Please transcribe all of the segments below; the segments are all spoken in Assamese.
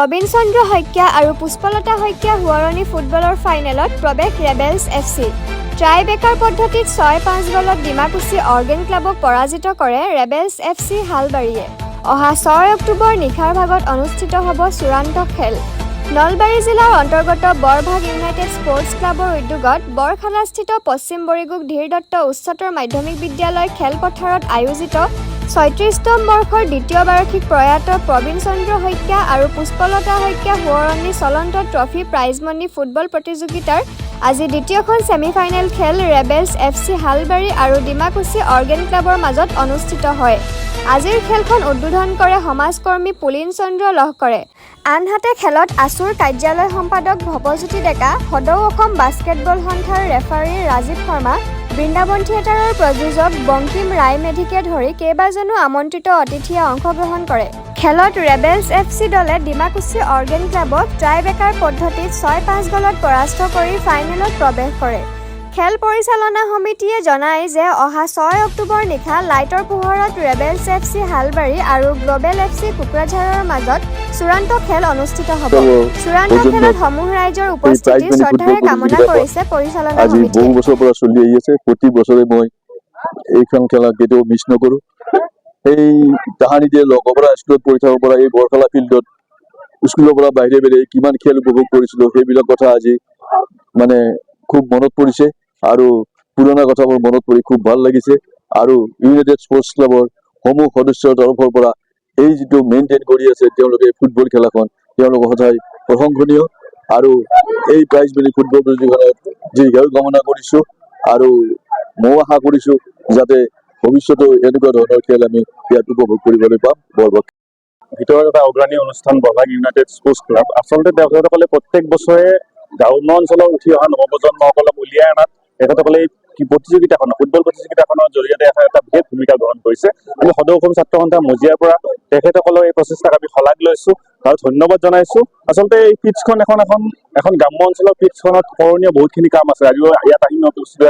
প্ৰবীণ চন্দ্ৰ শইকীয়া আৰু পুষ্পলতা শইকীয়া হুৱাৰণী ফুটবলৰ ফাইনেলত প্ৰৱেশ ৰেবেলছ FC। ট্ৰাইবেকাৰ পদ্ধতিত ৬-৫ গলত ডিমাকুচি অৰ্গেন ক্লাবক পৰাজিত কৰে ৰেবেলছ FC হালবাৰীয়ে। অহা ৬ অক্টোবৰ নিশাৰ ভাগত অনুষ্ঠিত হ'ব চূড়ান্ত খেল। নলবাৰী জিলাৰ অন্তৰ্গত বৰভাগ ইউনাইটেড স্পৰ্টছ ক্লাবৰ উদ্যোগত বৰখালাস্থিত পশ্চিম বৰিগুগ ধীৰ দত্ত উচ্চতৰ মাধ্যমিক বিদ্যালয় খেলপথাৰত আয়োজিত ৩৬তম বৰ্ষৰ দ্বিতীয় বাৰ্ষিক প্ৰয়াত প্ৰবীণ চন্দ্ৰ শইকীয়া আৰু পুষ্পলতা শইকীয়া সোঁৱৰণী চলন্ত ট্ৰফী প্ৰাইজমণি ফুটবল প্ৰতিযোগিতাৰ আজি দ্বিতীয়খন ছেমিফাইনেল খেল ৰেবেলছ FC হালবাৰী আৰু ডিমাকুচি অৰ্গেন ক্লাবৰ মাজত অনুষ্ঠিত হয়। আজিৰ খেলখন উদ্বোধন কৰে সমাজকৰ্মী পুলিন চন্দ্ৰ লহকৰে। আনহাতে খেলত আছুৰ কাৰ্যালয় সম্পাদক ভৱজ্যোতি ডেকা, সদৌ অসম বাস্কেটবল সন্থাৰ ৰেফাৰী ৰাজীৱ শৰ্মা, বৃন্দাবন থিয়েটাৰৰ প্ৰযোজক বংকিম ৰায় মেধিকে ধৰি কেইবাজনো আমন্ত্ৰিত অতিথিয়ে অংশগ্ৰহণ কৰে। খেলত ৰেবেলছ FC দলে ডিমাকুচি অৰ্গেন ক্লাবক ট্ৰাইবেকাৰ পদ্ধতিত ৬-৫ গলত পৰাস্ত কৰি ফাইনেলত প্ৰৱেশ কৰে। খেল পৰিচালনা সমিতিয়ে জনায় যে অহা ৬ অক্টোবৰ নিশা লাইটৰ পোহৰত ৰেবেলছ FC হালবাৰী আৰু গ্ল'বেল FC কোকৰাঝাৰৰ মাজত চূড়ান্ত খেল অনুষ্ঠিত হ'ব। চূড়ান্ত খেলত সমূহ ৰাইজৰ উপস্থিতি শ্ৰদ্ধাৰে কামনা কৰিছে পৰিচালনা সমিতিয়ে। বহু বছৰৰ পৰা চলি আহি আছে, প্ৰতি বছৰে মই এইখন খেলা কেতিয়াও মিছ নকৰোঁ। এই তাহানি যে লগৰ পৰা স্কুলত পঢ়ি থকাৰ পৰা এই বৰখালা ফিল্ডত স্কুলৰ পৰা বাহিৰে বাহিৰে কিমান খেল উপভোগ কৰিছিলোঁ, সেইবিলাক কথা আজি মানে খুব মনত পৰিছে আৰু পুৰণা কথাবোৰ মনত পৰি খুব ভাল লাগিছে। আৰু ইউনাইটেড স্পৰ্টছ ক্লাবৰ সমূহ সদস্যৰ তৰফৰ পৰা এই যিটো মেইনটেইন কৰি আছে তেওঁলোকে ফুটবল খেলাখন, তেওঁলোক সদায় প্ৰশংসনীয়। আৰু এই প্ৰাইজ মানি ফুটবল প্ৰতিযোগিতাত দীৰ্ঘায়ু কামনা কৰিছোঁ আৰু ময়ো আশা কৰিছোঁ যাতে ভৱিষ্যতেও এনেকুৱা ধৰণৰ খেল আমি ইয়াত উপভোগ কৰিবলৈ পাম। বৰভাগ ভিতৰত এটা অগ্ৰণী অনুষ্ঠান বৰভাগ ইউনাইটেড স্পৰ্টছ ক্লাব। আচলতে তেখেতসকলে প্ৰত্যেক বছৰে গ্ৰাম্য অঞ্চলত উঠি অহা নৱপ্ৰজন্মসকলক উলিয়াই অনাত তেখেতসকলে এই প্ৰতিযোগিতাখনৰ ফুটবল প্ৰতিযোগিতাখনৰ জৰিয়তে এটা বিশেষ ভূমিকা গ্ৰহণ কৰিছে। আমি সদৌ অসম ছাত্ৰ সন্থা মজিয়াৰ পৰা তেখেতসকলৰ এই প্ৰচেষ্টাক আমি শলাগ লৈছোঁ আৰু ধন্যবাদ জনাইছোঁ। আচলতে এই পিটছখন এখন গ্ৰাম্য অঞ্চলৰ পিটছখনত কৰণীয় বহুতখিনি কাম আছে। আজিও ইয়াত আহি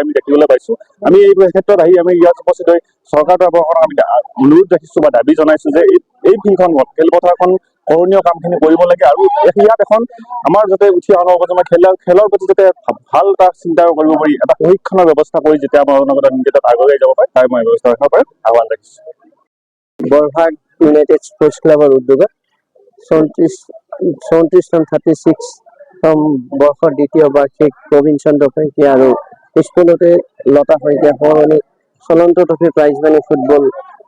আমি দেখিবলৈ পাইছোঁ। আমি এই ক্ষেত্ৰত আহি আমি ইয়াত উপস্থিত হৈ চৰকাৰৰ তৰফৰ আমি অনুৰোধ ৰাখিছোঁ বা দাবী জনাইছোঁ যে এই ফিল্ডখন খেলপথাৰখন কৰণীয় কামখিনি কৰিব লাগে আৰু ইয়াত এখন আমাৰ যাতে উঠি অহা নৱপ্ৰজন্মৰ খেলৰ প্ৰতি যাতে ভাল এটা চিন্তা কৰিব পাৰি, এটা প্ৰশিক্ষণৰ ব্যৱস্থা কৰি যেতিয়া আমাৰ অনাগত দিনকেইটাত আগুৱাই যাব পাৰে তাৰ মই ব্যৱস্থা ৰাখিব পাৰিম আহ্বান ৰাখিছোঁ। বৰভাগ ইউনাইটেড স্পৰ্টছ ক্লাবৰ উদ্যোগত 36তম বৰ্ষৰ দ্বিতীয় বাৰ্ষিক প্ৰবীণ চন্দ্ৰ শইকীয়া আৰু পুষ্পলতা শইকীয়া সোঁৱৰণী চলন্ত ট্ৰফী প্ৰাইজমানি ফুটবল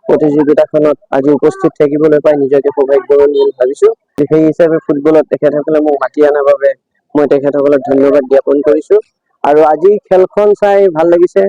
প্ৰতিযোগিতাখনত আজি উপস্থিত থাকিবলৈ পাই নিজকে সৌভাগ্যৱান বুলি ভাবিছোঁ। সেই হিচাপে ফুটবলত তেখেতসকলে মোক মাতি অনাৰ বাবে মই তেখেতসকলক ধন্যবাদ জ্ঞাপন কৰিছোঁ। আৰু আজি খেলখন চাই ভাল লাগিছে।